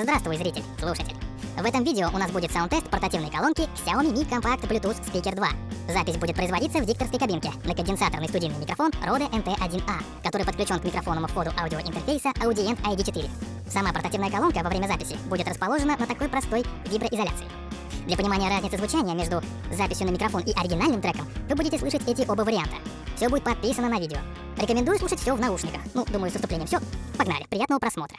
Здравствуй, зритель, слушатель. В этом видео у нас будет саунд-тест портативной колонки Xiaomi Mi Compact Bluetooth Speaker 2. Запись будет производиться в дикторской кабинке на конденсаторный студийный микрофон Rode NT1A, который подключен к микрофонному входу аудиоинтерфейса Audient ID4. Сама портативная колонка во время записи будет расположена на такой простой виброизоляции. Для понимания разницы звучания между записью на микрофон и оригинальным треком вы будете слышать эти оба варианта. Все будет подписано на видео. Рекомендую слушать все в наушниках. Думаю, со вступлением все. Погнали, приятного просмотра.